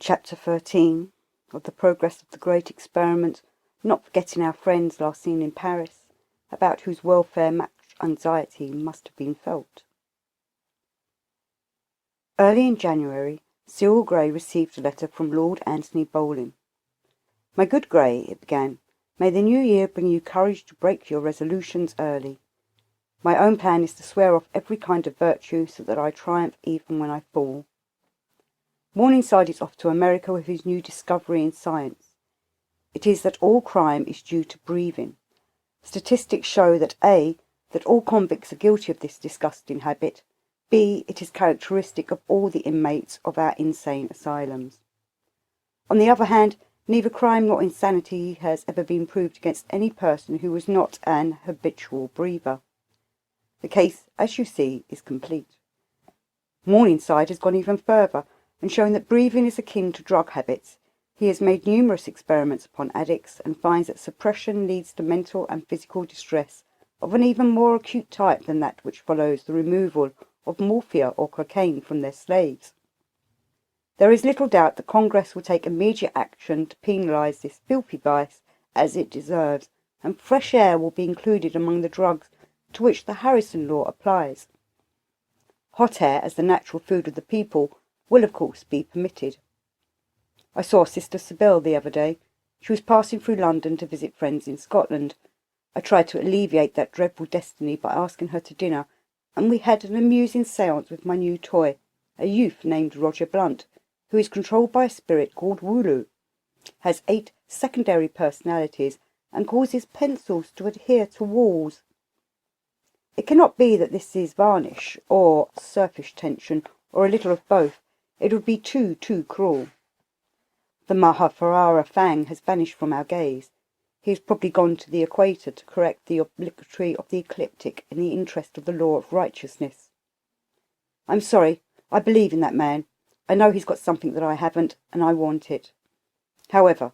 Chapter 13 of the progress of the great experiment, not forgetting our friends last seen in Paris, about whose welfare much anxiety must have been felt. Early in January, Cyril Grey received a letter from Lord Anthony Boleyn. "My good Grey," it began, "may the new year bring you courage to break your resolutions early. My own plan is to swear off every kind of virtue so that I triumph even when I fall. Morningside is off to America with his new discovery in science. It is that all crime is due to breathing. Statistics show that A, that all convicts are guilty of this disgusting habit, B, it is characteristic of all the inmates of our insane asylums. On the other hand, neither crime nor insanity has ever been proved against any person who was not an habitual breather. The case, as you see, is complete. Morningside has gone even further, and shown that breathing is akin to drug habits. He has made numerous experiments upon addicts, and finds that suppression leads to mental and physical distress of an even more acute type than that which follows the removal of morphia or cocaine from their slaves. There is little doubt that Congress will take immediate action to penalise this filthy vice as it deserves, and fresh air will be included among the drugs to which the Harrison law applies. Hot air, as the natural food of the people, will of course be permitted. I saw Sister Sibyl the other day. She was passing through London to visit friends in Scotland. I tried to alleviate that dreadful destiny by asking her to dinner, and we had an amusing séance with my new toy, a youth named Roger Blunt, who is controlled by a spirit called Wooloo, has 8 secondary personalities, and causes pencils to adhere to walls. It cannot be that this is varnish, or surface tension, or a little of both. It would be too cruel. The Mahafarara Fang has vanished from our gaze. He has probably gone to the equator to correct the obligatory of the ecliptic in the interest of the law of righteousness. I'm sorry, I believe in that man. I know he's got something that I haven't, and I want it. However,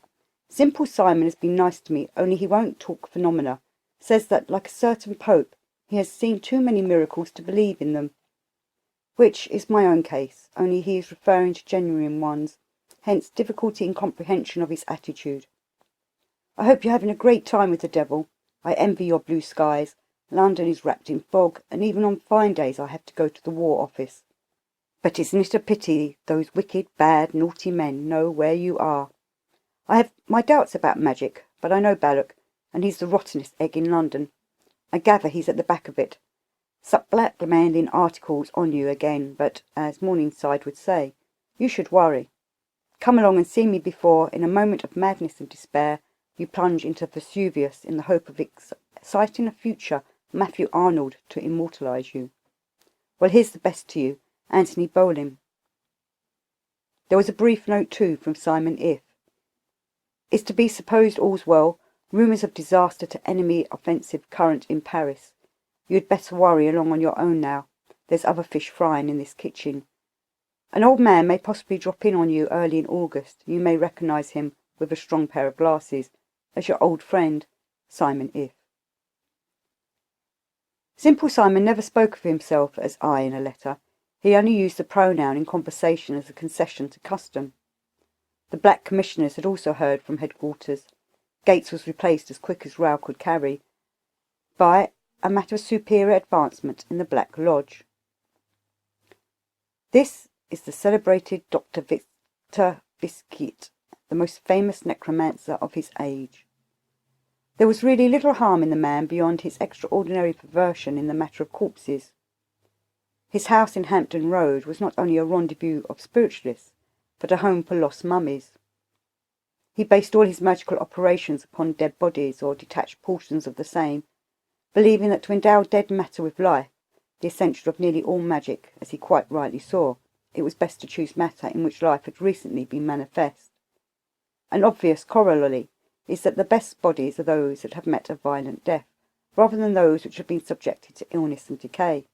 Simple Simon has been nice to me, only he won't talk phenomena. Says that, like a certain pope, he has seen too many miracles to believe in them. Which is my own case, only he is referring to genuine ones, hence difficulty in comprehension of his attitude. I hope you're having a great time with the devil. I envy your blue skies. London is wrapped in fog, and even on fine days I have to go to the War Office. But isn't it a pity those wicked, bad, naughty men know where you are? I have my doubts about magic, but I know Ballock, and he's the rottenest egg in London. I gather he's at the back of it. Such blackmailing articles on you again, but, as Morningside would say, you should worry. Come along and see me before, in a moment of madness and despair, you plunge into Vesuvius in the hope of exciting a future Matthew Arnold to immortalise you. Well, here's the best to you, Anthony Boleyn. There was a brief note, too, from Simon If. It's to be supposed all's well. Rumours of disaster to enemy offensive current in Paris. You'd better worry along on your own now. There's other fish frying in this kitchen. An old man may possibly drop in on you early in August. You may recognise him, with a strong pair of glasses, as your old friend, Simon If. Simple Simon never spoke of himself as I in a letter. He only used the pronoun in conversation as a concession to custom. The Black Commissioners had also heard from headquarters. Gates was replaced as quick as rail could carry by a matter of superior advancement in the Black Lodge. This is the celebrated Dr. Victor Visquet, the most famous necromancer of his age. There was really little harm in the man beyond his extraordinary perversion in the matter of corpses. His house in Hampton Road was not only a rendezvous of spiritualists, but a home for lost mummies. He based all his magical operations upon dead bodies or detached portions of the same, believing that to endow dead matter with life, the essential of nearly all magic, as he quite rightly saw, it was best to choose matter in which life had recently been manifest. An obvious corollary is that the best bodies are those that have met a violent death, rather than those which have been subjected to illness and decay.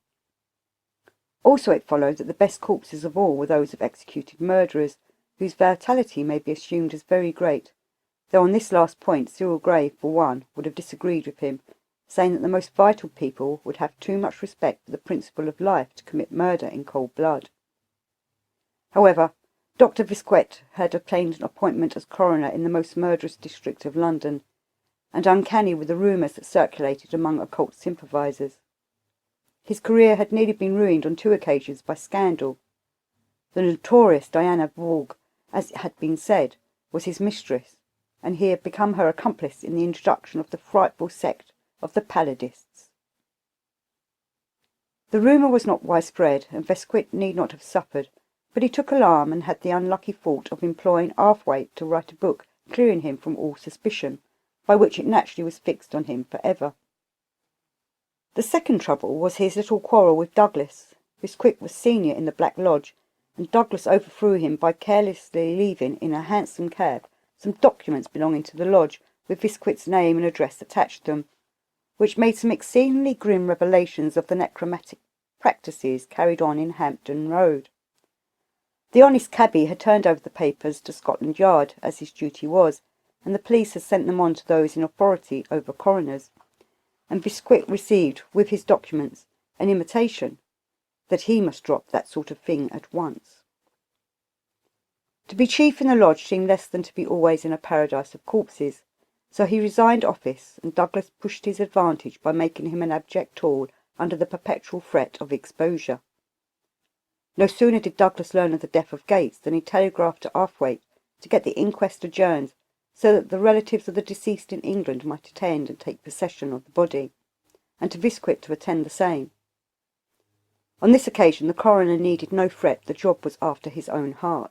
Also it followed that the best corpses of all were those of executed murderers, whose vitality may be assumed as very great, though on this last point Cyril Grey, for one, would have disagreed with him, saying that the most vital people would have too much respect for the principle of life to commit murder in cold blood. However, Dr. Visquet had obtained an appointment as coroner in the most murderous district of London, and uncanny were the rumours that circulated among occult sympathisers. His career had nearly been ruined on 2 occasions by scandal. The notorious Diana Vaughan, as it had been said, was his mistress, and he had become her accomplice in the introduction of the frightful sect of the Paladists. The rumour was not widespread, and Visquet need not have suffered, but he took alarm and had the unlucky fault of employing Arthwaite to write a book clearing him from all suspicion, by which it naturally was fixed on him for ever. The second trouble was his little quarrel with Douglas. Visquet was senior in the Black Lodge, and Douglas overthrew him by carelessly leaving in a hansom cab some documents belonging to the lodge with Visquet's name and address attached to them, which made some exceedingly grim revelations of the necromantic practices carried on in Hampton Road. The honest cabby had turned over the papers to Scotland Yard, as his duty was, and the police had sent them on to those in authority over coroners, and Visquet received, with his documents, an intimation that he must drop that sort of thing at once. To be chief in the lodge seemed less than to be always in a paradise of corpses, so he resigned office, and Douglas pushed his advantage by making him an abject tool under the perpetual threat of exposure. No sooner did Douglas learn of the death of Gates than he telegraphed to Arthwaite to get the inquest adjourned, so that the relatives of the deceased in England might attend and take possession of the body, and to Visquet to attend the same. On this occasion the coroner needed no threat, the job was after his own heart.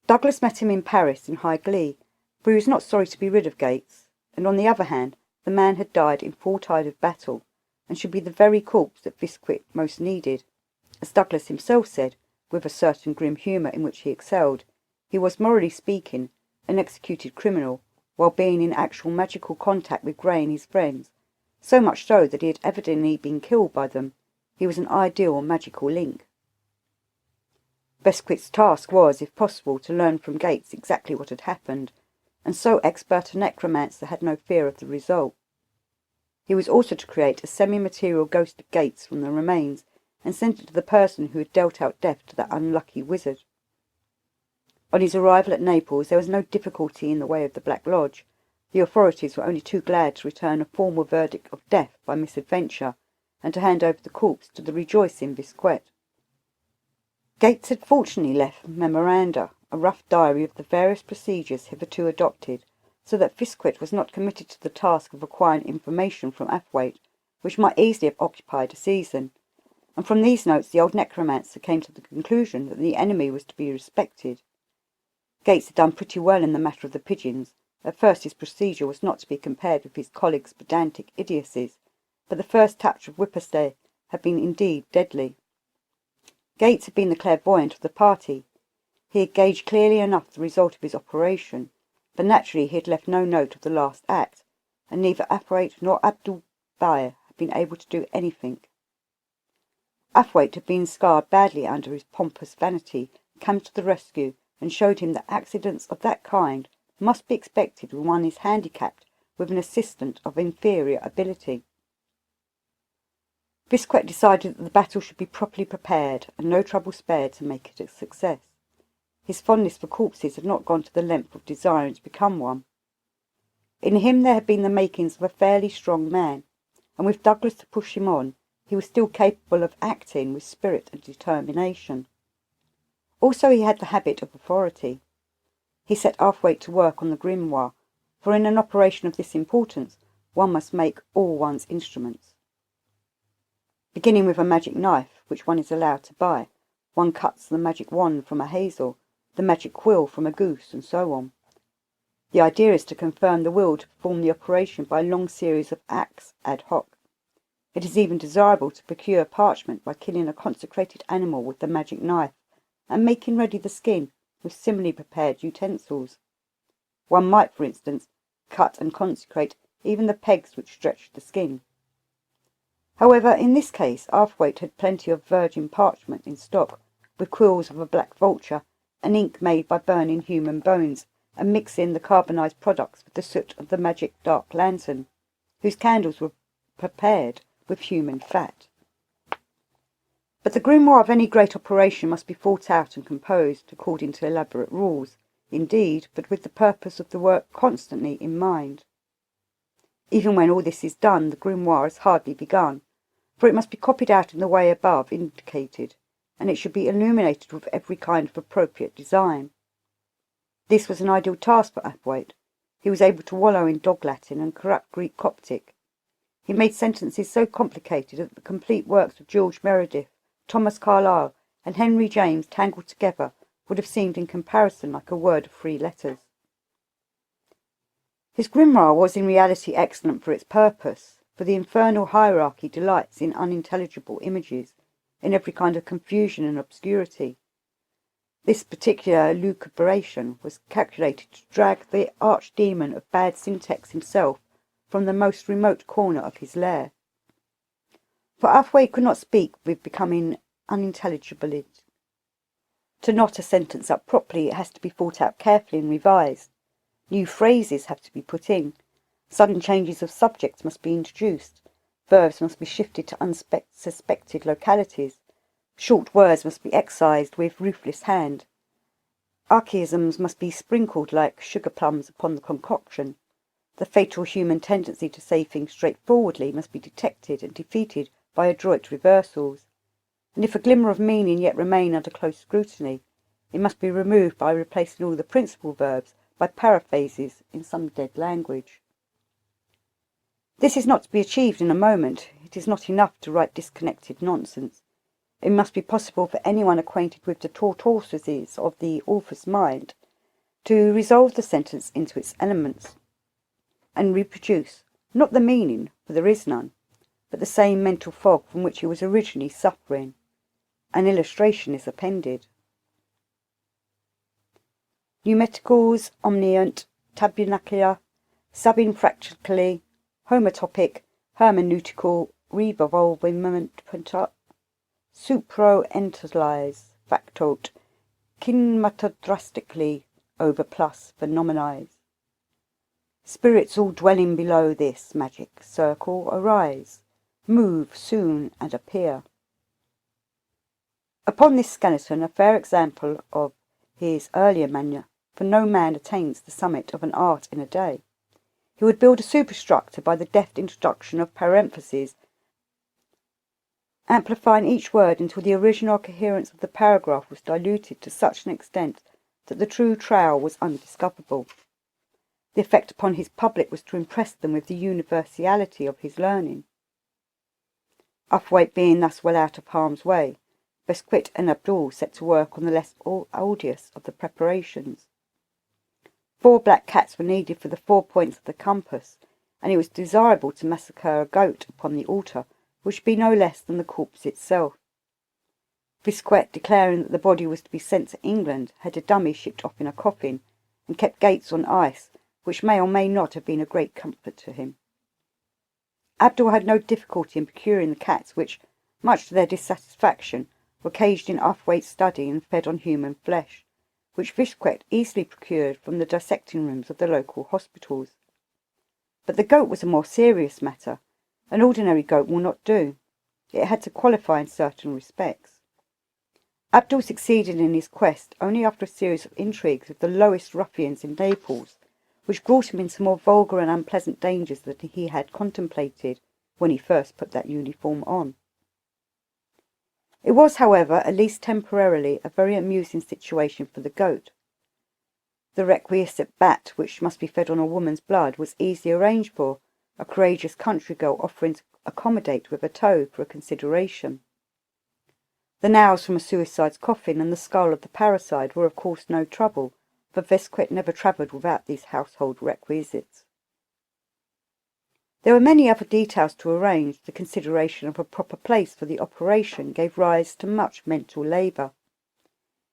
Douglas met him in Paris in high glee, for he was not sorry to be rid of Gates, and on the other hand the man had died in full tide of battle, and should be the very corpse that Visquet most needed. As Douglas himself said, with a certain grim humour in which he excelled, he was, morally speaking, an executed criminal, while being in actual magical contact with Gray and his friends, so much so that he had evidently been killed by them. He was an ideal magical link. Visquet's task was, if possible, to learn from Gates exactly what had happened, and so expert a necromancer had no fear of the result. He was also to create a semi-material ghost of Gates from the remains, and send it to the person who had dealt out death to that unlucky wizard. On his arrival at Naples there was no difficulty in the way of the Black Lodge. The authorities were only too glad to return a formal verdict of death by misadventure, and to hand over the corpse to the rejoicing Visquet. Gates had fortunately left memoranda, a rough diary of the various procedures hitherto adopted, so that Visquet was not committed to the task of acquiring information from Arthwaite, which might easily have occupied a season, and from these notes the old necromancer came to the conclusion that the enemy was to be respected. Gates had done pretty well in the matter of the pigeons. At first his procedure was not to be compared with his colleagues' pedantic idiocies, but the first touch of whipperstay had been indeed deadly. Gates had been the clairvoyant of the party. He had gauged clearly enough the result of his operation, but naturally he had left no note of the last act, and neither Arthwaite nor Abdul-Bayer had been able to do anything. Arthwaite had been scarred badly under his pompous vanity, came to the rescue, and showed him that accidents of that kind must be expected when one is handicapped with an assistant of inferior ability. Visquet decided that the battle should be properly prepared, and no trouble spared to make it a success. His fondness for corpses had not gone to the length of desiring to become one. In him there had been the makings of a fairly strong man, and with Douglas to push him on, he was still capable of acting with spirit and determination. Also he had the habit of authority. He set Arthwaite to work on the grimoire, for in an operation of this importance one must make all one's instruments. Beginning with a magic knife, which one is allowed to buy, one cuts the magic wand from a hazel, the magic quill from a goose, and so on. The idea is to confirm the will to perform the operation by a long series of acts ad hoc. It is even desirable to procure parchment by killing a consecrated animal with the magic knife, and making ready the skin with similarly prepared utensils. One might, for instance, cut and consecrate even the pegs which stretch the skin. However, in this case Arthwaite had plenty of virgin parchment in stock, with quills of a black vulture, and ink made by burning human bones, and mixing the carbonized products with the soot of the magic dark lantern, whose candles were prepared with human fat. But the grimoire of any great operation must be thought out and composed according to elaborate rules, indeed, but with the purpose of the work constantly in mind. Even when all this is done, the grimoire is hardly begun, for it must be copied out in the way above indicated, and it should be illuminated with every kind of appropriate design. This was an ideal task for Athwaite. He was able to wallow in dog Latin and corrupt Greek Coptic. He made sentences so complicated that the complete works of George Meredith, Thomas Carlyle, and Henry James tangled together would have seemed in comparison like a word of 3 letters. His grimoire was in reality excellent for its purpose, for the infernal hierarchy delights in unintelligible images, in every kind of confusion and obscurity. This particular lucubration was calculated to drag the archdemon of bad syntax himself from the most remote corner of his lair. For Athwaite could not speak with becoming unintelligibility. To knot a sentence up properly, it has to be thought out carefully and revised. New phrases have to be put in. Sudden changes of subjects must be introduced. Verbs must be shifted to unsuspected localities. Short words must be excised with ruthless hand. Archaisms must be sprinkled like sugar plums upon the concoction. The fatal human tendency to say things straightforwardly must be detected and defeated by adroit reversals. And if a glimmer of meaning yet remain under close scrutiny, it must be removed by replacing all the principal verbs by paraphrases in some dead language. This is not to be achieved in a moment. It is not enough to write disconnected nonsense. It must be possible for anyone acquainted with the tortoises of the author's mind to resolve the sentence into its elements, and reproduce, not the meaning, for there is none, but the same mental fog from which he was originally suffering. An illustration is appended. Numeticals omniant, tabernacular, subinfractically, homotopic, hermeneutical, revolvement, supro-entalize, factote, kinematodrastically, over plus, phenomenize. Spirits all dwelling below this magic circle arise, move soon and appear. Upon this skeleton a fair example of his earlier mania, for no man attains the summit of an art in a day. He would build a superstructure by the deft introduction of parentheses, amplifying each word until the original coherence of the paragraph was diluted to such an extent that the true trowel was undiscoverable. The effect upon his public was to impress them with the universality of his learning. Athwaite being thus well out of harm's way, Besquet and Abdul set to work on the less odious of the preparations. 4 black cats were needed for the 4 points of the compass, and it was desirable to massacre a goat upon the altar, which would be no less than the corpse itself. Besquet, declaring that the body was to be sent to England, had a dummy shipped off in a coffin, and kept Gates on ice, which may or may not have been a great comfort to him. Abdul had no difficulty in procuring the cats which, much to their dissatisfaction, were caged in Athwaite's study and fed on human flesh, which Besquet easily procured from the dissecting rooms of the local hospitals. But the goat was a more serious matter. An ordinary goat will not do. It had to qualify in certain respects. Abdul succeeded in his quest only after a series of intrigues with the lowest ruffians in Naples, which brought him into more vulgar and unpleasant dangers than he had contemplated when he first put that uniform on. It was, however, at least temporarily, a very amusing situation for the goat. The requisite bat, which must be fed on a woman's blood, was easily arranged for, a courageous country girl offering to accommodate with a toe for a consideration. The nails from a suicide's coffin and the skull of the parricide were of course no trouble, for Besquet never travelled without these household requisites. There were many other details to arrange. The consideration of a proper place for the operation gave rise to much mental labour.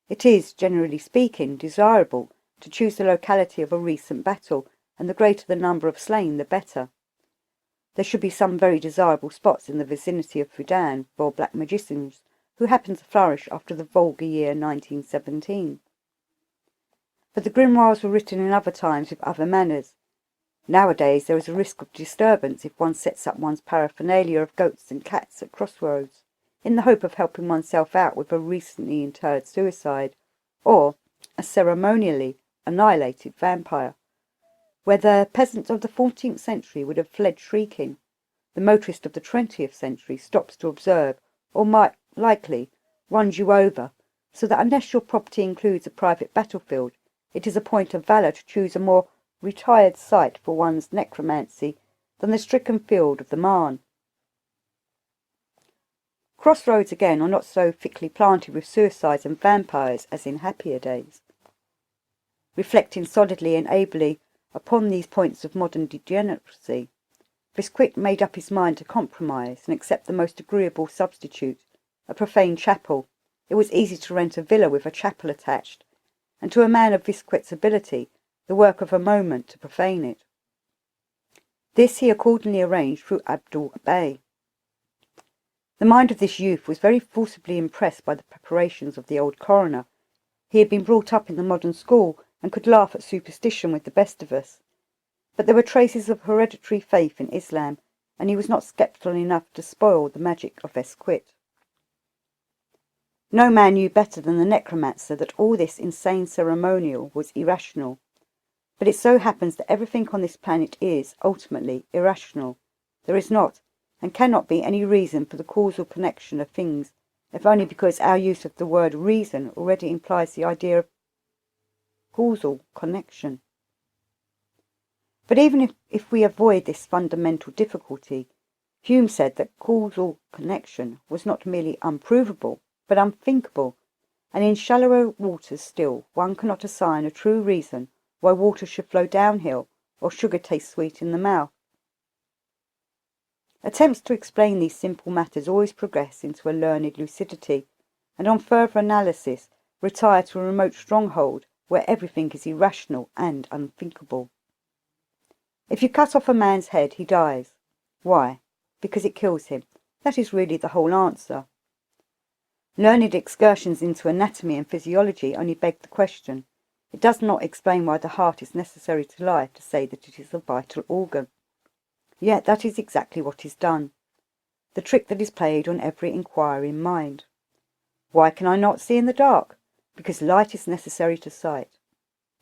It is, generally speaking, desirable to choose the locality of a recent battle, and the greater the number of slain the better. There should be some very desirable spots in the vicinity of Fudan for black magicians who happened to flourish after the vulgar year 1917. But the grimoires were written in other times with other manners. Nowadays there is a risk of disturbance if one sets up one's paraphernalia of goats and cats at crossroads. in the hope of helping oneself out with a recently interred suicide, or a ceremonially annihilated vampire, where the peasant of the 14th century would have fled shrieking. The motorist of the 20th century stops to observe, or might likely runs you over, so that unless your property includes a private battlefield, it is a point of valour to choose a more retired site for one's necromancy than the stricken field of the Marne. Crossroads again are not so thickly planted with suicides and vampires as in happier days. Reflecting solidly and ably upon these points of modern degeneracy, Biscuit made up his mind to compromise and accept the most agreeable substitute, a profane chapel. It was easy to rent a villa with a chapel attached, and to a man of Biscuit's ability, the work of a moment to profane it. This he accordingly arranged through Abdul Bey. The mind of this youth was very forcibly impressed by the preparations of the old coroner. He had been brought up in the modern school, and could laugh at superstition with the best of us. But there were traces of hereditary faith in Islam, and he was not sceptical enough to spoil the magic of Biscuit. No man knew better than the necromancer that all this insane ceremonial was irrational. But it so happens that everything on this planet is, ultimately, irrational. There is not, and cannot be, any reason for the causal connection of things, if only because our use of the word reason already implies the idea of causal connection. But even if we avoid this fundamental difficulty, Hume said that causal connection was not merely unprovable, but unthinkable, and in shallower waters still one cannot assign a true reason why water should flow downhill or sugar taste sweet in the mouth. Attempts to explain these simple matters always progress into a learned lucidity, and on further analysis retire to a remote stronghold where everything is irrational and unthinkable. If you cut off a man's head, he dies. Why? Because it kills him. That is really the whole answer. Learned excursions into anatomy and physiology only beg the question. It does not explain why the heart is necessary to life to say that it is a vital organ. Yet that is exactly what is done, the trick that is played on every inquiring mind. Why can I not see in the dark? Because light is necessary to sight.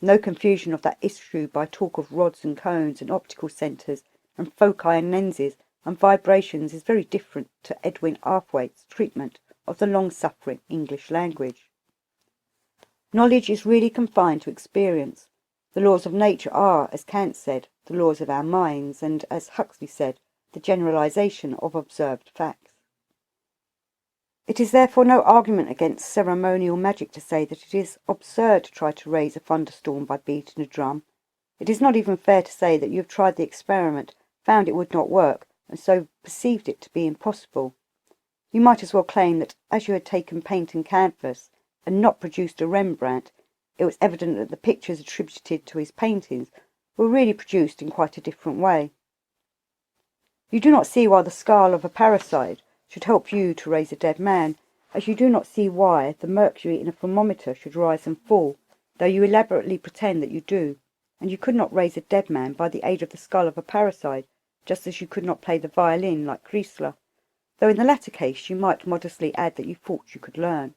No confusion of that issue by talk of rods and cones and optical centres and foci and lenses and vibrations is very different to Edwin Arthwaite's treatment of the long-suffering English language. Knowledge is really confined to experience. The laws of nature are, as Kant said, the laws of our minds, and, as Huxley said, the generalization of observed facts. It is therefore no argument against ceremonial magic to say that it is absurd to try to raise a thunderstorm by beating a drum. It is not even fair to say that you have tried the experiment, found it would not work, and so perceived it to be impossible. You might as well claim that as you had taken paint and canvas, and not produced a Rembrandt, it was evident that the pictures attributed to his paintings were really produced in quite a different way. You do not see why the skull of a parricide should help you to raise a dead man, as you do not see why the mercury in a thermometer should rise and fall, though you elaborately pretend that you do, and you could not raise a dead man by the aid of the skull of a parricide, just as you could not play the violin like Kreisler, though in the latter case you might modestly add that you thought you could learn.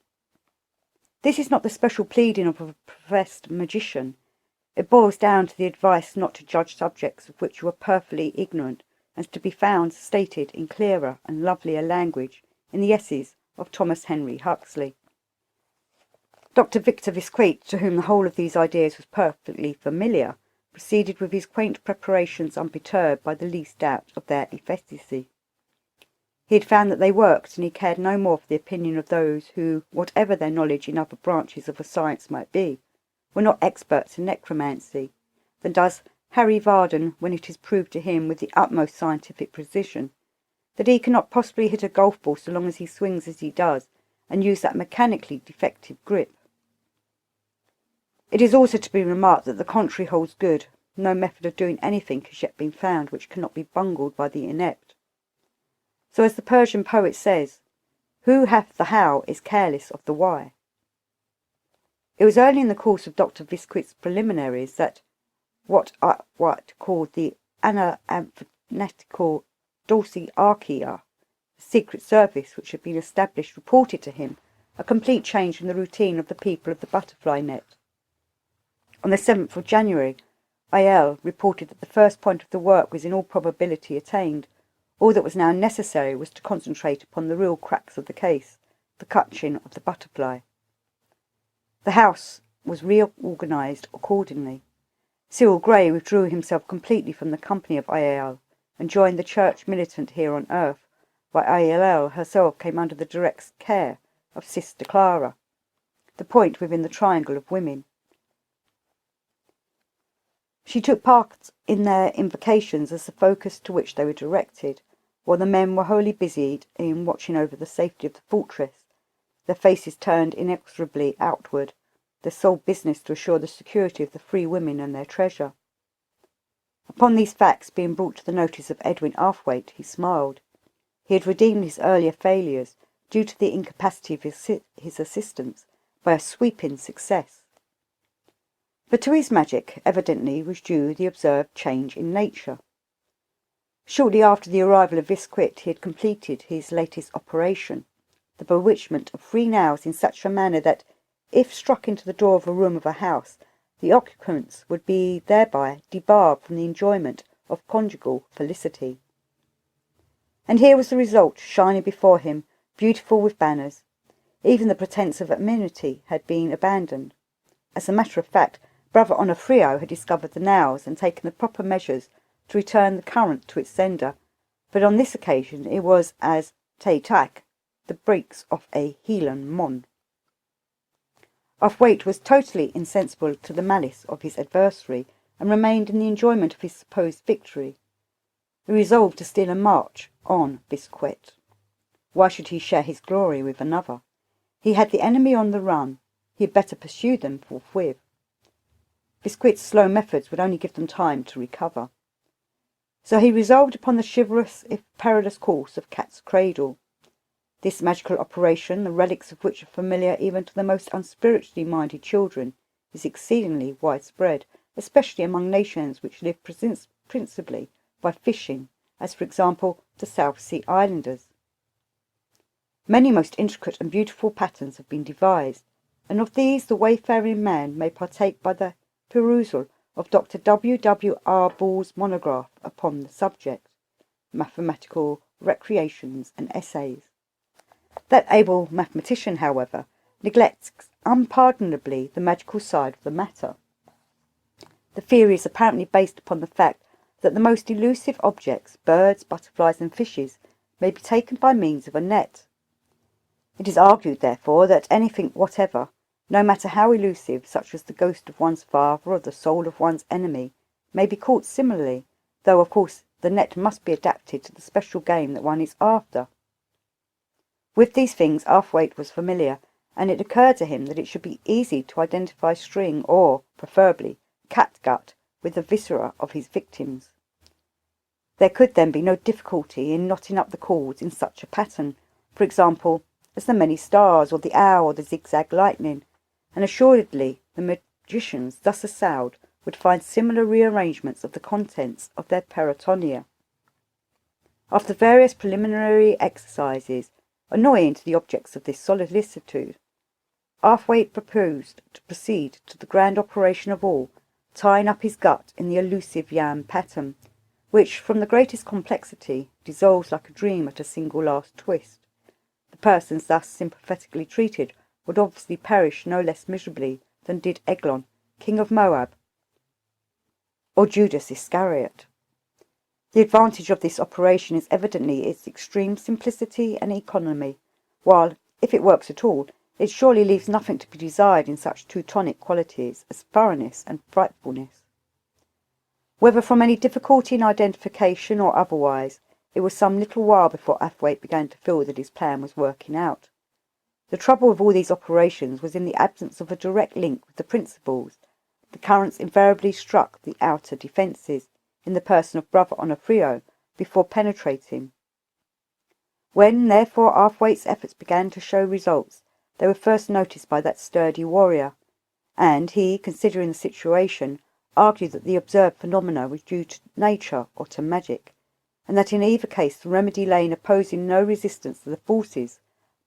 This is not the special pleading of a professed magician. It boils down to the advice not to judge subjects of which you are perfectly ignorant, and to be found stated in clearer and lovelier language in the essays of Thomas Henry Huxley. Dr. Victor Biscuit, to whom the whole of these ideas was perfectly familiar, proceeded with his quaint preparations unperturbed by the least doubt of their efficacy. He had found that they worked, and he cared no more for the opinion of those who, whatever their knowledge in other branches of a science might be, were not experts in necromancy, than does Harry Vardon when it is proved to him with the utmost scientific precision that he cannot possibly hit a golf ball so long as he swings as he does and use that mechanically defective grip. It is also to be remarked that the contrary holds good. No method of doing anything has yet been found which cannot be bungled by the inept. So as the Persian poet says, who hath the how is careless of the why. It was early in the course of Dr. Biscuit's preliminaries that what called the anaamphonetical dorsarchia, The secret service which had been established reported to him a complete change in the routine of the people of the butterfly net. On the 7th of January, IL reported that the first point of the work was in all probability attained. All that was now necessary was to concentrate upon the real crux of the case, the catching of the butterfly. The House was reorganised accordingly. Cyril Grey withdrew himself completely from the company of IAL and joined the church militant here on earth, while ILL herself came under the direct care of Sister Clara, the point within the triangle of women. She took part in their invocations as the focus to which they were directed, while the men were wholly busied in watching over the safety of the fortress, their faces turned inexorably outward, their sole business to assure the security of the free women and their treasure. Upon these facts being brought to the notice of Edwin Arthwaite, he smiled. He had redeemed his earlier failures, due to the incapacity of his assistants, by a sweeping success. But to his magic evidently was due the observed change in nature. Shortly after the arrival of Visquit he had completed his latest operation, the bewitchment of 3 nails in such a manner that, if struck into the door of a room of a house, the occupants would be thereby debarred from the enjoyment of conjugal felicity. And here was the result shining before him, beautiful with banners. Even the pretence of amenity had been abandoned. As a matter of fact, Brother Onofrio had discovered the nails and taken the proper measures to return the current to its sender, but on this occasion it was as tac, the breaks of a Helan mon. Arthwaite was totally insensible to the malice of his adversary, and remained in the enjoyment of his supposed victory. He resolved to steal a march on Visquet. Why should he share his glory with another? He had the enemy on the run. He had better pursue them forthwith. Visquet's slow methods would only give them time to recover. So he resolved upon the chivalrous if perilous course of Cat's Cradle. This magical operation, the relics of which are familiar even to the most unspiritually minded children, is exceedingly widespread, especially among nations which live principally by fishing, as for example the South Sea Islanders. Many most intricate and beautiful patterns have been devised, and of these the wayfaring man may partake by the perusal of Dr. W. W. R. Ball's monograph upon the subject, Mathematical Recreations and Essays. That able mathematician, however, neglects unpardonably the magical side of the matter. The theory is apparently based upon the fact that the most elusive objects, birds, butterflies, and fishes, may be taken by means of a net. It is argued, therefore, that anything whatever, no matter how elusive, such as the ghost of one's father or the soul of one's enemy, may be caught similarly, though, of course, the net must be adapted to the special game that one is after. With these things Arthwaite was familiar, and it occurred to him that it should be easy to identify string or, preferably, catgut with the viscera of his victims. There could then be no difficulty in knotting up the cords in such a pattern, for example, as the many stars, or the owl, or the zigzag lightning, and assuredly the magicians thus assailed would find similar rearrangements of the contents of their peritonia. After various preliminary exercises, annoying to the objects of this solicitude, Arthwaite proposed to proceed to the grand operation of all, tying up his gut in the elusive yam pattern, which, from the greatest complexity, dissolves like a dream at a single last twist. The persons thus sympathetically treated would obviously perish no less miserably than did Eglon, king of Moab, or Judas Iscariot. The advantage of this operation is evidently its extreme simplicity and economy, while, if it works at all, it surely leaves nothing to be desired in such Teutonic qualities as thoroughness and frightfulness. Whether from any difficulty in identification or otherwise, it was some little while before Arthwaite began to feel that his plan was working out. The trouble with all these operations was in the absence of a direct link with the principals. The currents invariably struck the outer defences, in the person of Brother Onofrio, before penetrating. When, therefore, Arthwaite's efforts began to show results, they were first noticed by that sturdy warrior, and he, considering the situation, argued that the observed phenomena was due to nature or to magic. and that in either case the remedy lay in opposing no resistance to the forces,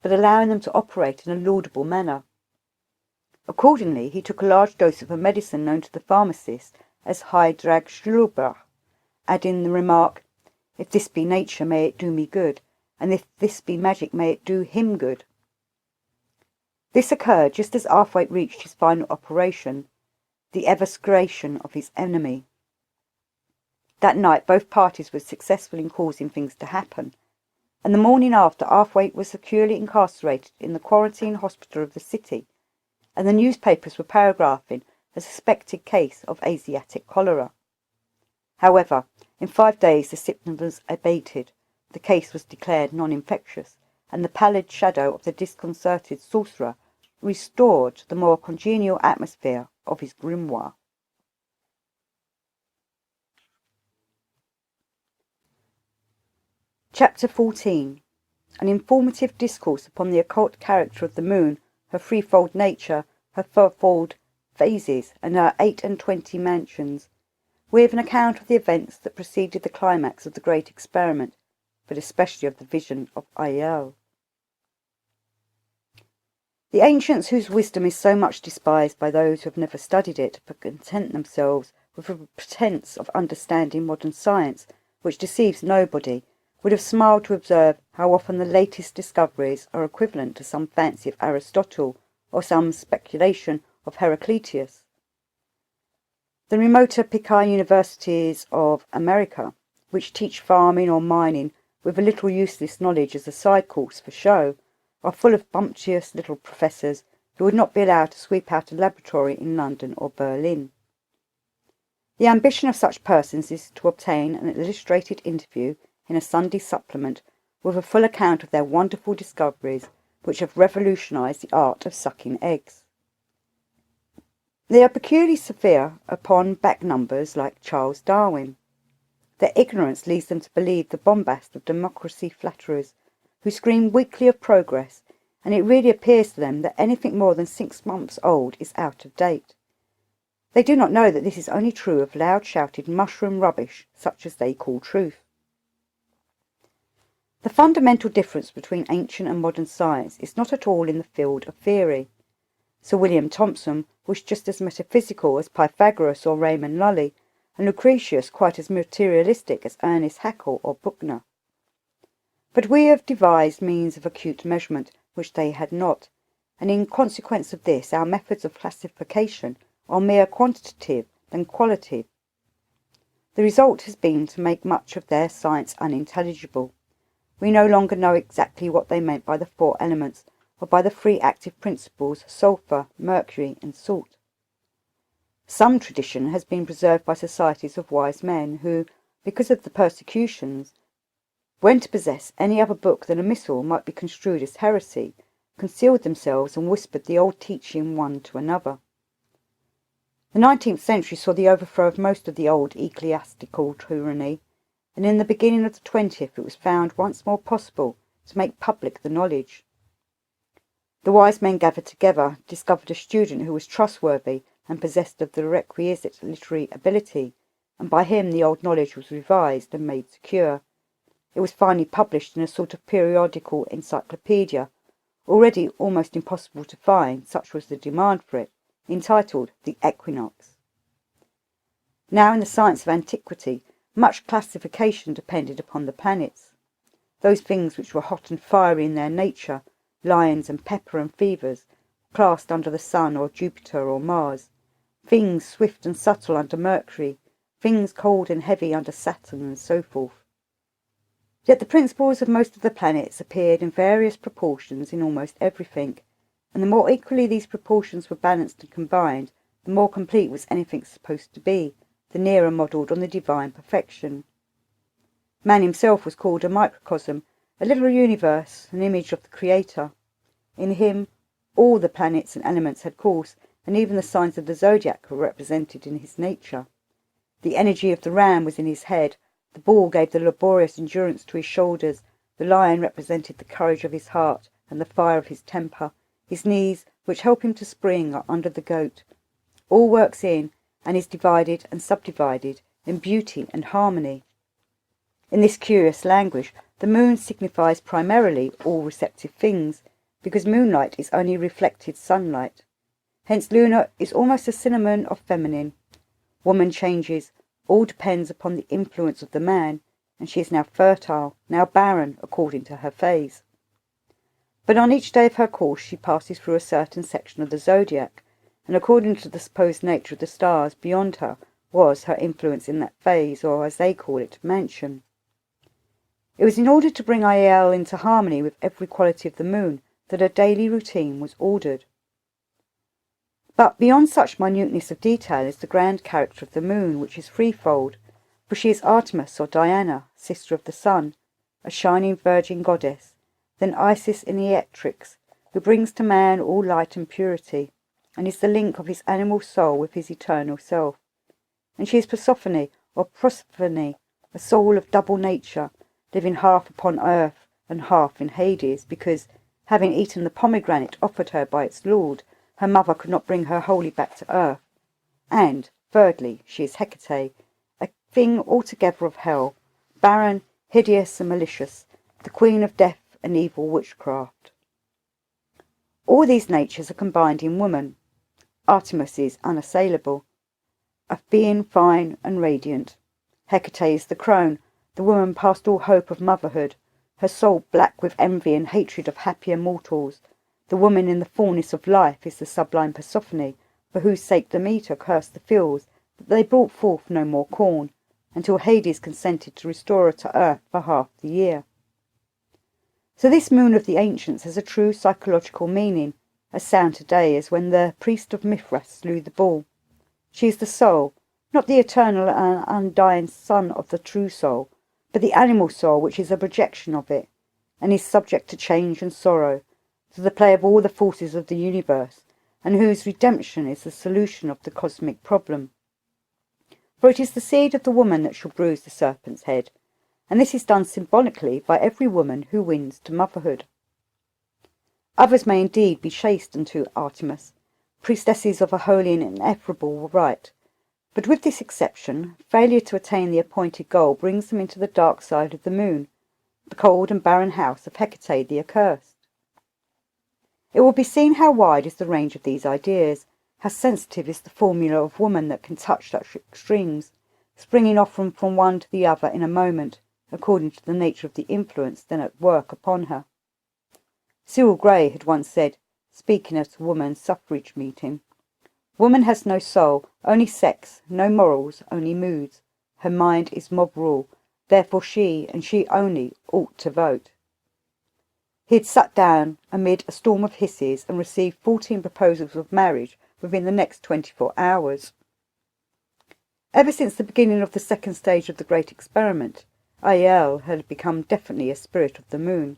but allowing them to operate in a laudable manner. Accordingly, he took a large dose of a medicine known to the pharmacist as Hydragschlubber, adding the remark, "If this be nature, may it do me good, and if this be magic, may it do him good." This occurred just as Arthwaite reached his final operation, the evisceration of his enemy. That night both parties were successful in causing things to happen, and the morning after Arthwaite was securely incarcerated in the quarantine hospital of the city, and the newspapers were paragraphing a suspected case of Asiatic cholera. However, in 5 days the symptoms abated, the case was declared non-infectious, and the pallid shadow of the disconcerted sorcerer restored the more congenial atmosphere of his grimoire. Chapter 14. An informative discourse upon the occult character of the moon, her threefold nature, her fourfold phases, and her 28 mansions, with an account of the events that preceded the climax of the great experiment, but especially of the vision of Aiel. The ancients, whose wisdom is so much despised by those who have never studied it, but content themselves with a pretence of understanding modern science, which deceives nobody, would have smiled to observe how often the latest discoveries are equivalent to some fancy of Aristotle or some speculation of Heraclitus. The remoter Picard universities of America, which teach farming or mining with a little useless knowledge as a side course for show, are full of bumptious little professors who would not be allowed to sweep out a laboratory in London or Berlin. The ambition of such persons is to obtain an illustrated interview in a Sunday supplement with a full account of their wonderful discoveries which have revolutionized the art of sucking eggs. They are peculiarly severe upon back numbers like Charles Darwin. Their ignorance leads them to believe the bombast of democracy flatterers, who scream weekly of progress, and it really appears to them that anything more than 6 months old is out of date. They do not know that this is only true of loud-shouted mushroom rubbish, such as they call truth. The fundamental difference between ancient and modern science is not at all in the field of theory. Sir William Thomson was just as metaphysical as Pythagoras or Raymond Lully, and Lucretius quite as materialistic as Ernest Haeckel or Buchner. But we have devised means of acute measurement which they had not, and in consequence of this our methods of classification are mere quantitative than qualitative. The result has been to make much of their science unintelligible. We no longer know exactly what they meant by the 4 elements, or by the 3 active principles, sulphur, mercury, and salt. Some tradition has been preserved by societies of wise men who, because of the persecutions, when to possess any other book than a missal might be construed as heresy, concealed themselves and whispered the old teaching one to another. The 19th century saw the overthrow of most of the old ecclesiastical tyranny, and in the beginning of the 20th it was found once more possible to make public the knowledge. The wise men gathered together, discovered a student who was trustworthy and possessed of the requisite literary ability, and by him the old knowledge was revised and made secure. It was finally published in a sort of periodical encyclopedia, already almost impossible to find, such was the demand for it, entitled The Equinox. Now in the science of antiquity, much classification depended upon the planets. Those things which were hot and fiery in their nature, lions and pepper and fevers, classed under the sun or Jupiter or Mars, things swift and subtle under Mercury, things cold and heavy under Saturn, and so forth. Yet the principles of most of the planets appeared in various proportions in almost everything, and the more equally these proportions were balanced and combined, the more complete was anything supposed to be, the nearer modelled on the divine perfection. Man himself was called a microcosm, a little universe, an image of the Creator. In him all the planets and elements had course, and even the signs of the zodiac were represented in his nature. The energy of the ram was in his head, the bull gave the laborious endurance to his shoulders, the lion represented the courage of his heart and the fire of his temper, his knees, which help him to spring, are under the goat. All works in, and is divided and subdivided in beauty and harmony. In this curious language, the moon signifies primarily all receptive things, because moonlight is only reflected sunlight. Hence Luna is almost a synonym of feminine. Woman changes, all depends upon the influence of the man, and she is now fertile, now barren, according to her phase. But on each day of her course she passes through a certain section of the zodiac, and according to the supposed nature of the stars beyond her was her influence in that phase, or as they call it, mansion. It was in order to bring Aiel into harmony with every quality of the moon that her daily routine was ordered. But beyond such minuteness of detail is the grand character of the moon, which is threefold, for she is Artemis or Diana, sister of the sun, a shining virgin goddess, then Isis in the Electrics, who brings to man all light and purity, and is the link of his animal soul with his eternal self. And she is Persephone or Proserpine, a soul of double nature, living half upon earth and half in Hades, because, having eaten the pomegranate offered her by its lord, her mother could not bring her wholly back to earth. And, thirdly, she is Hecate, a thing altogether of hell, barren, hideous, and malicious, the queen of death and evil witchcraft. All these natures are combined in woman. Artemis is unassailable, a being fine and radiant. Hecate is the crone, the woman past all hope of motherhood, her soul black with envy and hatred of happier mortals. The woman in the fullness of life is the sublime Persephone, for whose sake Demeter cursed the fields that they brought forth no more corn, until Hades consented to restore her to earth for half the year. So this moon of the ancients has a true psychological meaning, as sound today as when the priest of Mithras slew the bull. She is the soul, not the eternal and undying son of the true soul, but the animal soul which is a projection of it, and is subject to change and sorrow, to the play of all the forces of the universe, and whose redemption is the solution of the cosmic problem. For it is the seed of the woman that shall bruise the serpent's head, and this is done symbolically by every woman who wins to motherhood. Others may indeed be chaste unto Artemis, priestesses of a holy and ineffable rite, but with this exception, failure to attain the appointed goal brings them into the dark side of the moon, the cold and barren house of Hecate the accursed. It will be seen how wide is the range of these ideas, how sensitive is the formula of woman that can touch such extremes, springing off from one to the other in a moment, according to the nature of the influence then at work upon her. Cyril Gray had once said, speaking at a woman's suffrage meeting, "Woman has no soul, only sex, no morals, only moods. Her mind is mob rule, therefore she, and she only, ought to vote." He had sat down amid a storm of hisses and received 14 proposals of marriage within the next 24 hours. Ever since the beginning of the second stage of the great experiment, Aiel had become definitely a spirit of the moon.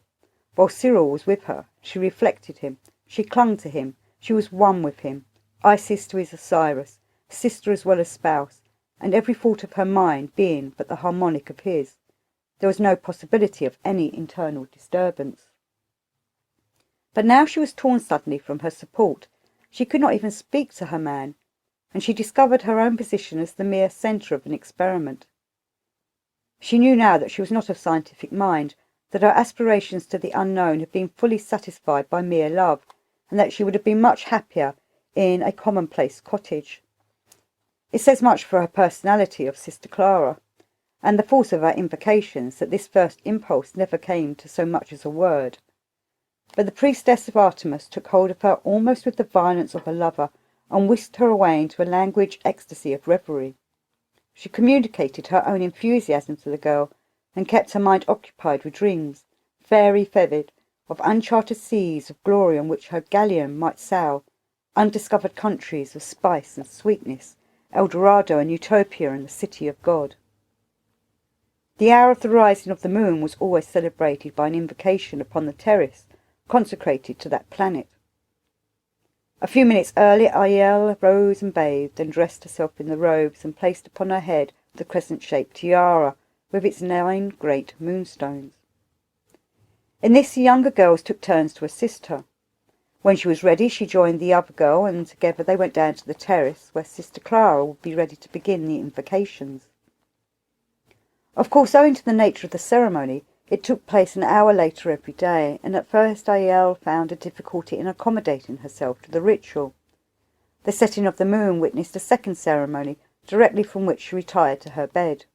While Cyril was with her, she reflected him, she clung to him, she was one with him, Isis to his Osiris, sister as well as spouse, and every thought of her mind being but the harmonic of his. There was no possibility of any internal disturbance. But now she was torn suddenly from her support. She could not even speak to her man, and she discovered her own position as the mere centre of an experiment. She knew now that she was not of scientific mind, that her aspirations to the unknown had been fully satisfied by mere love, and that she would have been much happier in a commonplace cottage. It says much for her personality of Sister Clara, and the force of her invocations, that this first impulse never came to so much as a word. But the priestess of Artemis took hold of her almost with the violence of a lover, and whisked her away into a languid ecstasy of reverie. She communicated her own enthusiasm to the girl, and kept her mind occupied with dreams, fairy-feathered, of uncharted seas of glory on which her galleon might sail, undiscovered countries of spice and sweetness, El Dorado and Utopia and the city of God. The hour of the rising of the moon was always celebrated by an invocation upon the terrace consecrated to that planet. A few minutes earlier Aiel rose and bathed, and dressed herself in the robes, and placed upon her head the crescent-shaped tiara with its 9 great moonstones. In this the younger girls took turns to assist her. When she was ready she joined the other girl, and together they went down to the terrace, where Sister Clara would be ready to begin the invocations. Of course, owing to the nature of the ceremony, it took place an hour later every day, and at first Aleister found a difficulty in accommodating herself to the ritual. The setting of the moon witnessed a second ceremony, directly from which she retired to her bed.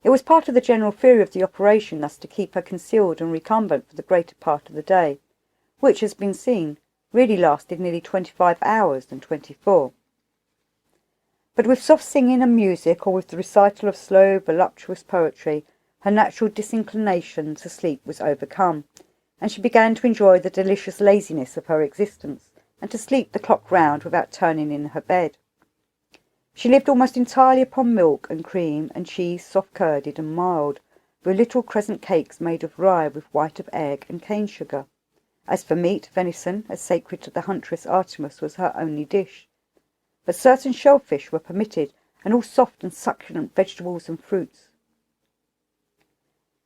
It was part of the general theory of the operation thus to keep her concealed and recumbent for the greater part of the day, which, has been seen, really lasted nearly 25 hours than 24. But with soft singing and music, or with the recital of slow, voluptuous poetry, her natural disinclination to sleep was overcome, and she began to enjoy the delicious laziness of her existence, and to sleep the clock round without turning in her bed. She lived almost entirely upon milk and cream and cheese, soft-curded and mild, with little crescent cakes made of rye with white of egg and cane sugar. As for meat, venison, as sacred to the huntress Artemis, was her only dish. But certain shellfish were permitted, and all soft and succulent vegetables and fruits.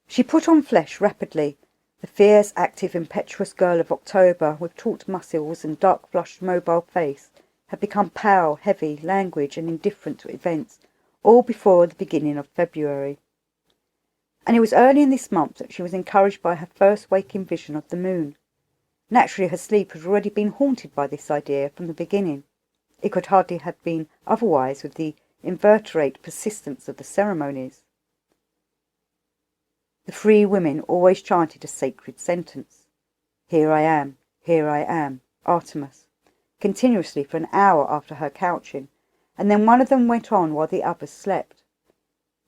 She put on flesh rapidly. The fierce, active, impetuous girl of October, with taut muscles and dark-flushed, mobile face, had become pale, heavy, languid, and indifferent to events, all before the beginning of February. And it was early in this month that she was encouraged by her first waking vision of the moon. Naturally, her sleep had already been haunted by this idea from the beginning. It could hardly have been otherwise with the inveterate persistence of the ceremonies. The three women always chanted a sacred sentence, here I am, Artemis, continuously for an hour after her couching, and then one of them went on while the others slept.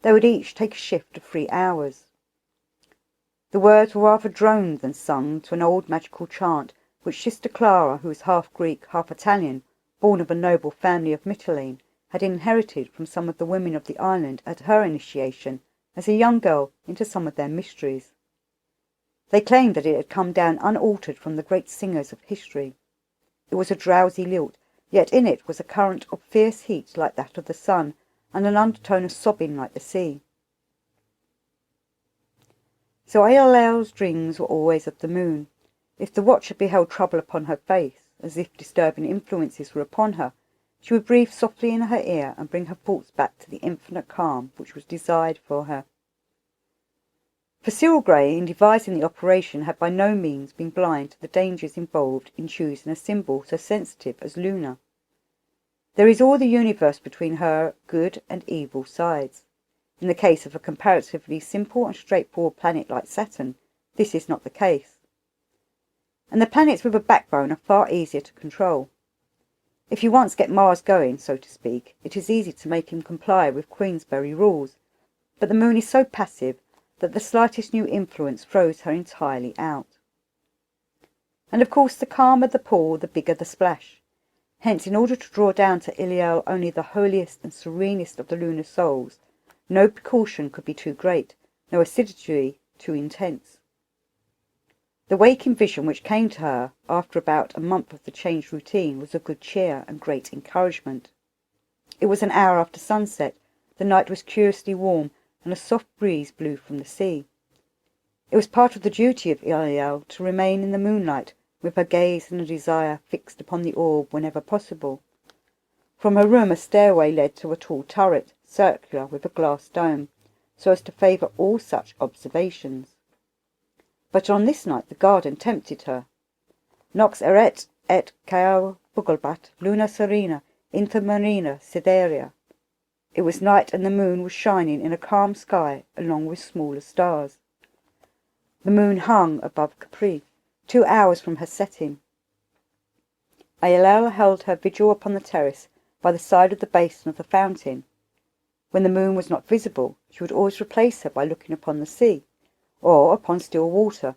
They would each take a shift of 3 hours. The words were rather droned than sung to an old magical chant which Sister Clara, who was half Greek, half Italian, born of a noble family of Mytilene, had inherited from some of the women of the island at her initiation as a young girl into some of their mysteries. They claimed that it had come down unaltered from the great singers of history. It was a drowsy lilt, yet in it was a current of fierce heat like that of the sun, and an undertone of sobbing like the sea. So Aleister's dreams were always of the moon. If the watcher beheld trouble upon her face, as if disturbing influences were upon her, she would breathe softly in her ear and bring her thoughts back to the infinite calm which was desired for her. For Cyril Gray, in devising the operation, had by no means been blind to the dangers involved in choosing a symbol so sensitive as Luna. There is all the universe between her good and evil sides. In the case of a comparatively simple and straightforward planet like Saturn, this is not the case. And the planets with a backbone are far easier to control. If you once get Mars going, so to speak, it is easy to make him comply with Queensberry rules, but the moon is so passive that the slightest new influence throws her entirely out. And of course the calmer the pool, the bigger the splash. Hence, in order to draw down to Iliel only the holiest and serenest of the lunar souls, no precaution could be too great, no assiduity too intense. The waking vision which came to her after about a month of the changed routine was of good cheer and great encouragement. It was an hour after sunset, the night was curiously warm, and a soft breeze blew from the sea. It was part of the duty of Iliel to remain in the moonlight, with her gaze and a desire fixed upon the orb whenever possible. From her room a stairway led to a tall turret, circular, with a glass dome, so as to favour all such observations. But on this night the garden tempted her. Nox eret et cael bugelbat luna serena inter marina siderea. It was night, and the moon was shining in a calm sky along with smaller stars. The moon hung above Capri, 2 hours from her setting. Aleister held her vigil upon the terrace by the side of the basin of the fountain. When the moon was not visible, she would always replace her by looking upon the sea, or upon still water,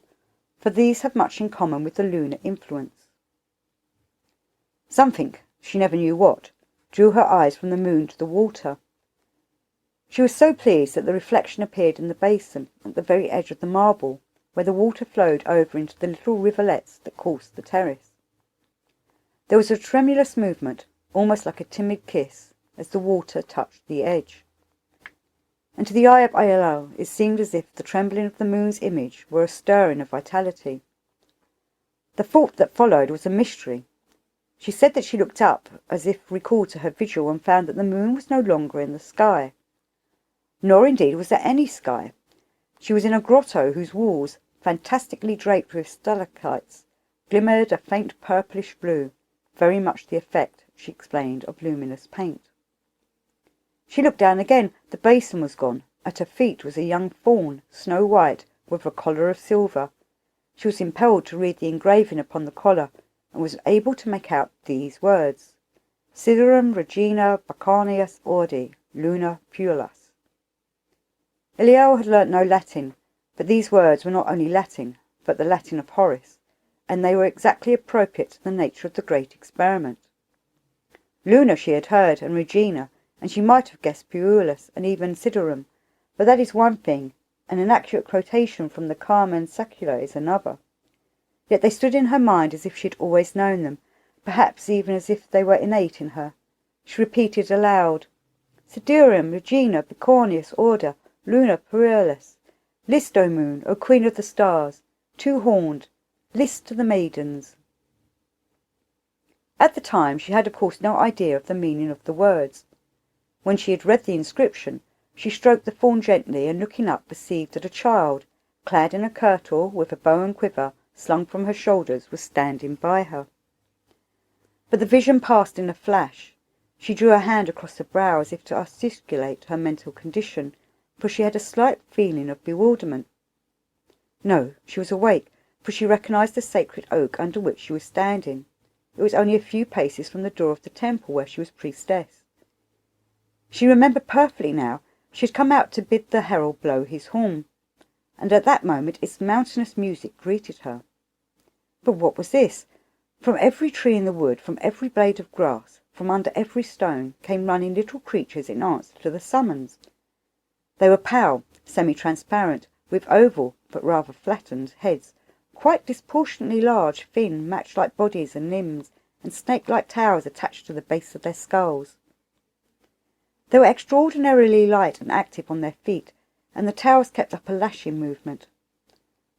for these have much in common with the lunar influence. Something, she never knew what, drew her eyes from the moon to the water. She was so pleased that the reflection appeared in the basin at the very edge of the marble, where the water flowed over into the little rivulets that coursed the terrace. There was a tremulous movement, almost like a timid kiss, as the water touched the edge. And to the eye of Aleister it seemed as if the trembling of the moon's image were a stirring of vitality. The thought that followed was a mystery. She said that she looked up, as if recalled to her vigil, and found that the moon was no longer in the sky. Nor indeed was there any sky. She was in a grotto whose walls, fantastically draped with stalactites, glimmered a faint purplish blue, very much the effect, she explained, of luminous paint. She looked down again. The basin was gone. At her feet was a young fawn, snow white, with a collar of silver. She was impelled to read the engraving upon the collar, and was able to make out these words: Siderum Regina Bacchanius Ordi, Luna Puellas. Eliel had learnt no Latin, but these words were not only Latin, but the Latin of Horace, and they were exactly appropriate to the nature of the great experiment. Luna she had heard, and Regina, and she might have guessed Puellus and even Siderum, but that is one thing, and an accurate quotation from the Carmen Sacula is another. Yet they stood in her mind as if she had always known them, perhaps even as if they were innate in her. She repeated aloud, Siderum Regina Bacchanius Order, Luna Puellas. List, O moon, O queen of the stars, two-horned, list to the maidens. At the time she had of course no idea of the meaning of the words. When she had read the inscription, she stroked the fawn gently, and looking up perceived that a child, clad in a kirtle with a bow and quiver slung from her shoulders, was standing by her. But the vision passed in a flash. She drew her hand across her brow as if to articulate her mental condition, for she had a slight feeling of bewilderment. No, she was awake, for she recognized the sacred oak under which she was standing. It was only a few paces from the door of the temple where she was priestess. She remembered perfectly now. She had come out to bid the herald blow his horn, and at that moment its mountainous music greeted her. But what was this? From every tree in the wood, from every blade of grass, from under every stone, came running little creatures in answer to the summons. They were pale, semi-transparent, with oval, but rather flattened, heads, quite disproportionately large, thin, match-like bodies and limbs, and snake-like tails attached to the base of their skulls. They were extraordinarily light and active on their feet, and the tails kept up a lashing movement.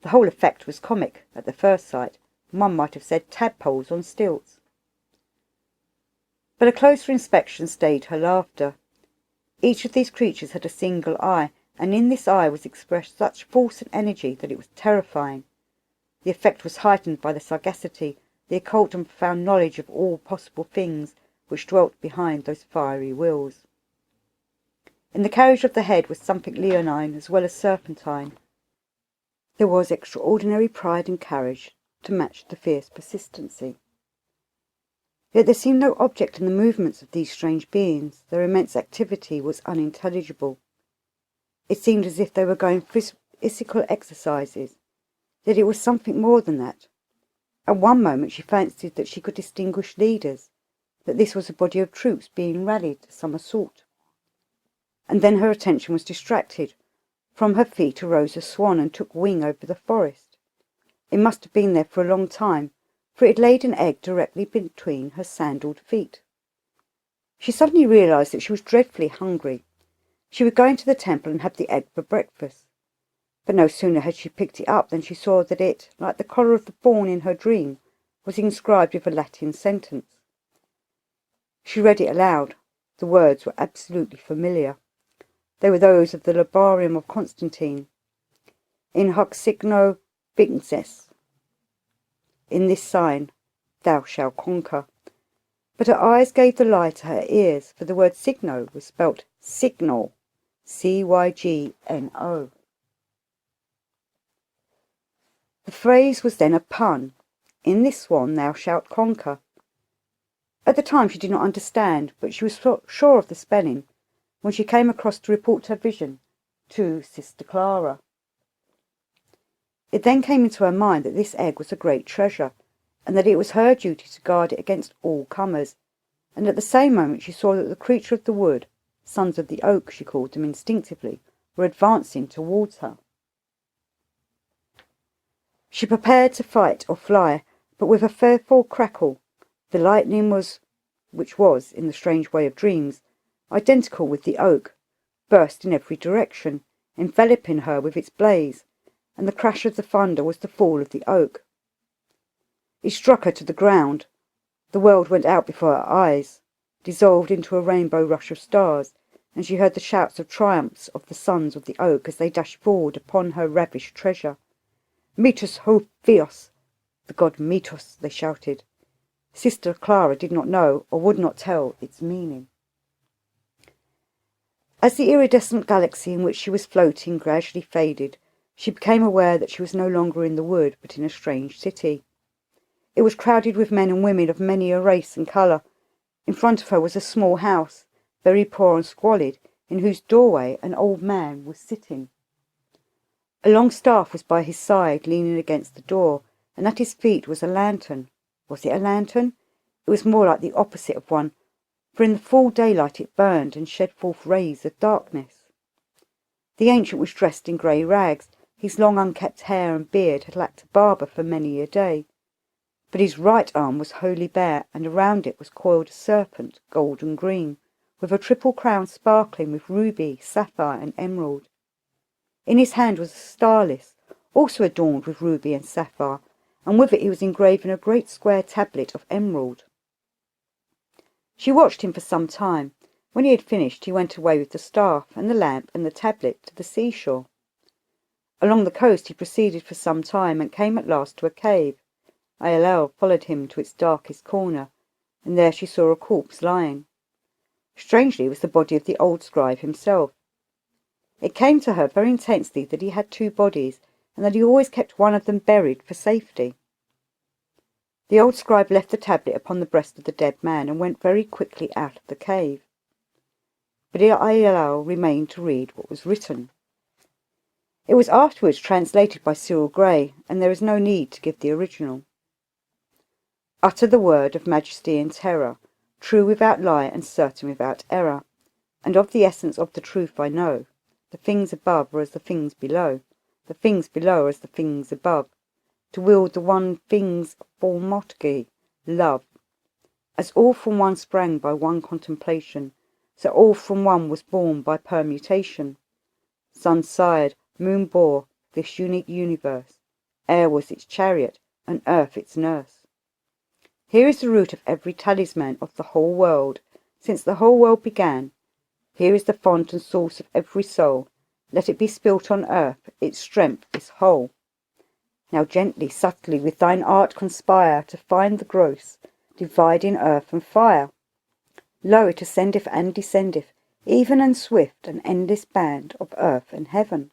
The whole effect was comic at the first sight. One might have said tadpoles on stilts. But a closer inspection stayed her laughter. Each of these creatures had a single eye, and in this eye was expressed such force and energy that it was terrifying. The effect was heightened by the sagacity, the occult and profound knowledge of all possible things which dwelt behind those fiery wills. In the carriage of the head was something leonine as well as serpentine. There was extraordinary pride and courage to match the fierce persistency. Yet there seemed no object in the movements of these strange beings. Their immense activity was unintelligible. It seemed as if they were going physical exercises, yet it was something more than that. At one moment she fancied that she could distinguish leaders, that this was a body of troops being rallied to some assault. And then her attention was distracted. From her feet arose a swan and took wing over the forest. It must have been there for a long time, for it had laid an egg directly between her sandalled feet. She suddenly realized that she was dreadfully hungry. She would go into the temple and have the egg for breakfast. But no sooner had she picked it up than she saw that it, like the collar of the fawn in her dream, was inscribed with a Latin sentence. She read it aloud. The words were absolutely familiar. They were those of the Labarium of Constantine. In hoc signo vinces. In this sign thou shalt conquer. But her eyes gave the lie to her ears, for the word signo was spelt signal, Cygno. The phrase was then a pun. In this one thou shalt conquer. At the time she did not understand, but she was sure of the spelling when she came across to report her vision to Sister Clara. It then came into her mind that this egg was a great treasure, and that it was her duty to guard it against all comers, and at the same moment she saw that the creature of the wood, sons of the oak she called them instinctively, were advancing towards her. She prepared to fight or fly, but with a fearful crackle. The lightning was, which was, in the strange way of dreams, identical with the oak, burst in every direction, enveloping her with its blaze, and the crash of the thunder was the fall of the oak. It struck her to the ground. The world went out before her eyes, dissolved into a rainbow rush of stars, and she heard the shouts of triumphs of the sons of the oak as they dashed forward upon her ravished treasure. "Metus ho Theos!" The god Metus, they shouted. Sister Clara did not know, or would not tell, its meaning. As the iridescent galaxy in which she was floating gradually faded, she became aware that she was no longer in the wood, but in a strange city. It was crowded with men and women of many a race and colour. In front of her was a small house, very poor and squalid, in whose doorway an old man was sitting. A long staff was by his side, leaning against the door, and at his feet was a lantern. Was it a lantern? It was more like the opposite of one, for in the full daylight it burned and shed forth rays of darkness. The ancient was dressed in grey rags. His long unkempt hair and beard had lacked a barber for many a day. But his right arm was wholly bare, and around it was coiled a serpent, golden green, with a triple crown sparkling with ruby, sapphire, and emerald. In his hand was a starless, also adorned with ruby and sapphire, and with it he was engraving a great square tablet of emerald. She watched him for some time. When he had finished, he went away with the staff and the lamp and the tablet to the seashore. Along the coast he proceeded for some time, and came at last to a cave. Aleister followed him to its darkest corner, and there she saw a corpse lying. Strangely, it was the body of the old scribe himself. It came to her very intensely that he had two bodies, and that he always kept one of them buried for safety. The old scribe left the tablet upon the breast of the dead man, and went very quickly out of the cave. But Aleister remained to read what was written. It was afterwards translated by Cyril Gray, and there is no need to give the original. Utter the word of majesty and terror, true without lie and certain without error. And of the essence of the truth I know. The things above are as the things below. The things below are as the things above. To wield the one thing's formosity, love. As all from one sprang by one contemplation, so all from one was born by permutation. Sun sired, moon bore, this unique universe. Air was its chariot, and earth its nurse. Here is the root of every talisman of the whole world, since the whole world began. Here is the font and source of every soul. Let it be spilt on earth, its strength is whole. Now gently, subtly, with thine art conspire to find the gross, dividing earth and fire. Lo, it ascendeth and descendeth, even and swift, an endless band of earth and heaven.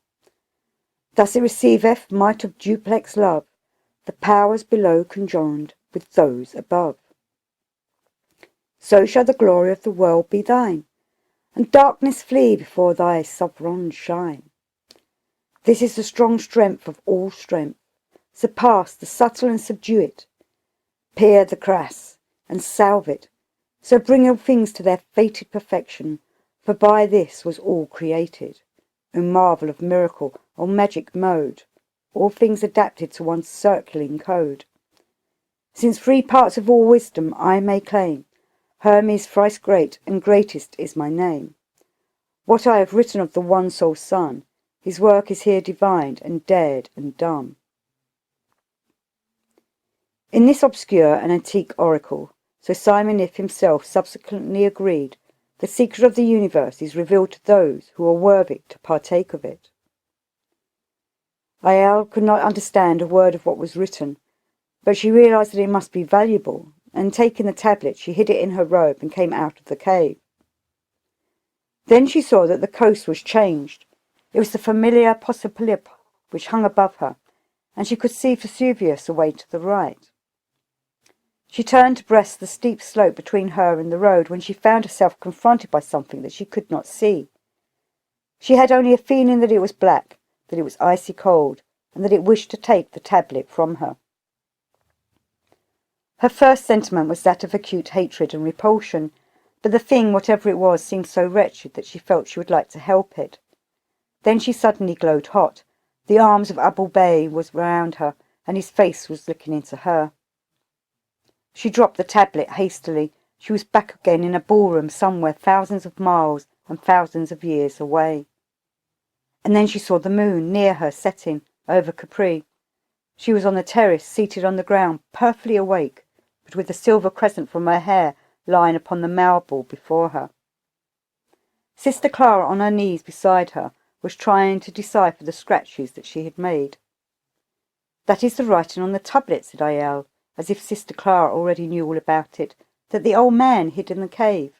Thus it receiveth might of duplex love, the powers below conjoined with those above. So shall the glory of the world be thine, and darkness flee before thy sovereign shine. This is the strong strength of all strength. Surpass the subtle and subdue it. Peer the crass, and salve it. So bring all things to their fated perfection, for by this was all created. O marvel of miracle, O magic mode, all things adapted to one circling code. Since 3 parts of all wisdom I may claim, Hermes thrice great, and greatest is my name. What I have written of the one sole Son, his work is here divined, and dared, and done. In this obscure and antique oracle, so Simon If himself subsequently agreed, the secret of the universe is revealed to those who are worthy to partake of it. Aleister could not understand a word of what was written, but she realized that it must be valuable, and taking the tablet she hid it in her robe and came out of the cave. Then she saw that the coast was changed. It was the familiar Possibilip which hung above her, and she could see Vesuvius away to the right. She turned to breast the steep slope between her and the road when she found herself confronted by something that she could not see. She had only a feeling that it was black, that it was icy cold, and that it wished to take the tablet from her. Her first sentiment was that of acute hatred and repulsion, but the thing, whatever it was, seemed so wretched that she felt she would like to help it. Then she suddenly glowed hot. The arms of Abul Bey was round her, and his face was looking into her. She dropped the tablet hastily. She was back again in a ballroom somewhere thousands of miles and thousands of years away. And then she saw the moon near her setting over Capri. She was on the terrace, seated on the ground, perfectly awake, but with the silver crescent from her hair lying upon the marble before her. Sister Clara, on her knees beside her, was trying to decipher the scratches that she had made. "That is the writing on the tablet," said Jael, as if Sister Clara already knew all about it, "that the old man hid in the cave."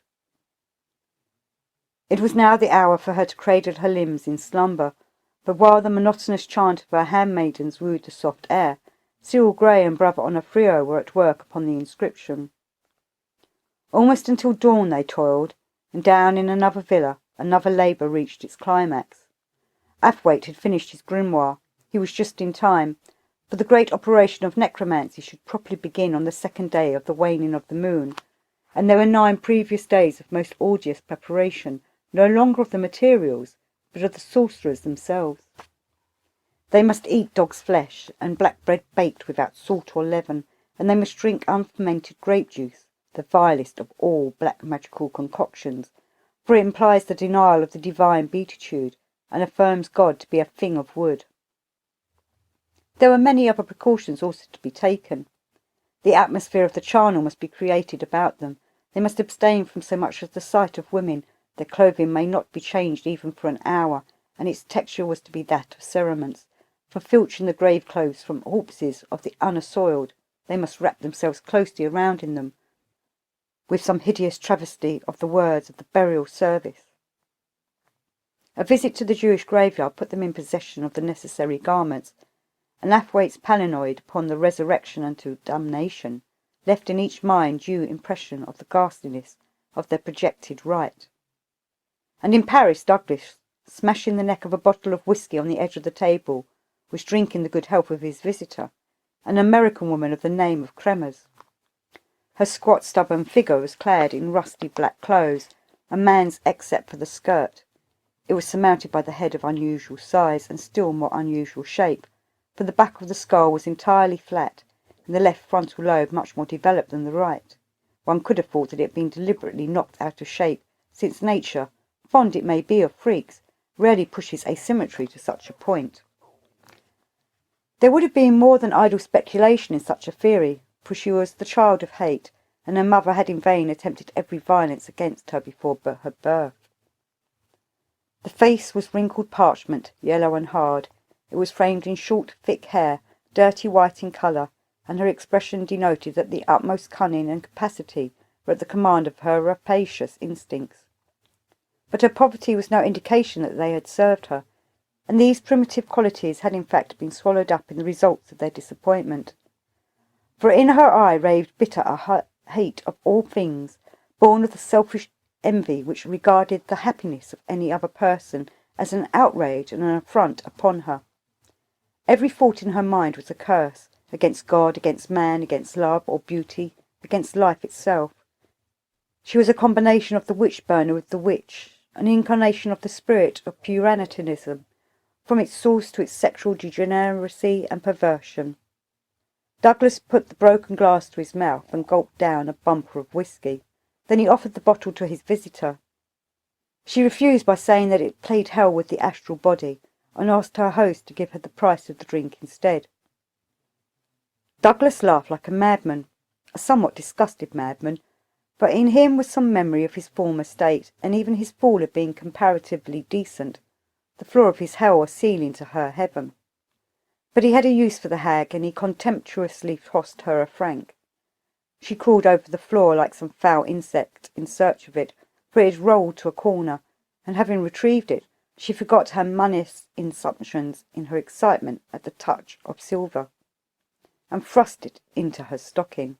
It was now the hour for her to cradle her limbs in slumber, but while the monotonous chant of her handmaidens wooed the soft air, Cyril Grey and Brother Onofrio were at work upon the inscription. Almost until dawn they toiled, and down in another villa another labour reached its climax. Athwaite had finished his grimoire. He was just in time, for the great operation of necromancy should properly begin on the second day of the waning of the moon, and there were 9 previous days of most arduous preparation, no longer of the materials, but of the sorcerers themselves. They must eat dog's flesh, and black bread baked without salt or leaven, and they must drink unfermented grape juice, the vilest of all black magical concoctions, for it implies the denial of the divine beatitude, and affirms God to be a thing of wood. There were many other precautions also to be taken. The atmosphere of the charnel must be created about them. They must abstain from so much as the sight of women. Their clothing may not be changed even for an hour, and its texture was to be that of cerements. For filching the grave clothes from corpses of the unassoiled, they must wrap themselves closely around in them, with some hideous travesty of the words of the burial service. A visit to the Jewish graveyard put them in possession of the necessary garments, and Athwaite's paranoid upon the resurrection unto damnation left in each mind due impression of the ghastliness of their projected rite. And in Paris, Douglas, smashing the neck of a bottle of whisky on the edge of the table, was drinking the good health of his visitor, an American woman of the name of Cremers. Her squat, stubborn figure was clad in rusty black clothes, a man's except for the skirt. It was surmounted by the head of unusual size and still more unusual shape, for the back of the skull was entirely flat, and the left frontal lobe much more developed than the right. One could have thought that it had been deliberately knocked out of shape, since nature, fond it may be of freaks, rarely pushes asymmetry to such a point. There would have been more than idle speculation in such a theory, for she was the child of hate, and her mother had in vain attempted every violence against her before her birth. The face was wrinkled parchment, yellow and hard. It was framed in short, thick hair, dirty white in colour, and her expression denoted that the utmost cunning and capacity were at the command of her rapacious instincts. But her poverty was no indication that they had served her, and these primitive qualities had in fact been swallowed up in the results of their disappointment. For in her eye raved bitter a hate of all things, born of the selfish envy which regarded the happiness of any other person as an outrage and an affront upon her. Every thought in her mind was a curse, against God, against man, against love or beauty, against life itself. She was a combination of the witch-burner with the witch, an incarnation of the spirit of Puritanism, from its source to its sexual degeneracy and perversion. Douglas put the broken glass to his mouth and gulped down a bumper of whisky. Then he offered the bottle to his visitor. She refused by saying that it played hell with the astral body, and asked her host to give her the price of the drink instead. Douglas laughed like a madman, a somewhat disgusted madman, for in him was some memory of his former state, and even his fall had been comparatively decent, the floor of his hell or ceiling to her heaven. But he had a use for the hag, and he contemptuously tossed her a franc. She crawled over the floor like some foul insect in search of it, for it had rolled to a corner, and having retrieved it, she forgot her money's assumptions in her excitement at the touch of silver, and thrust it into her stocking.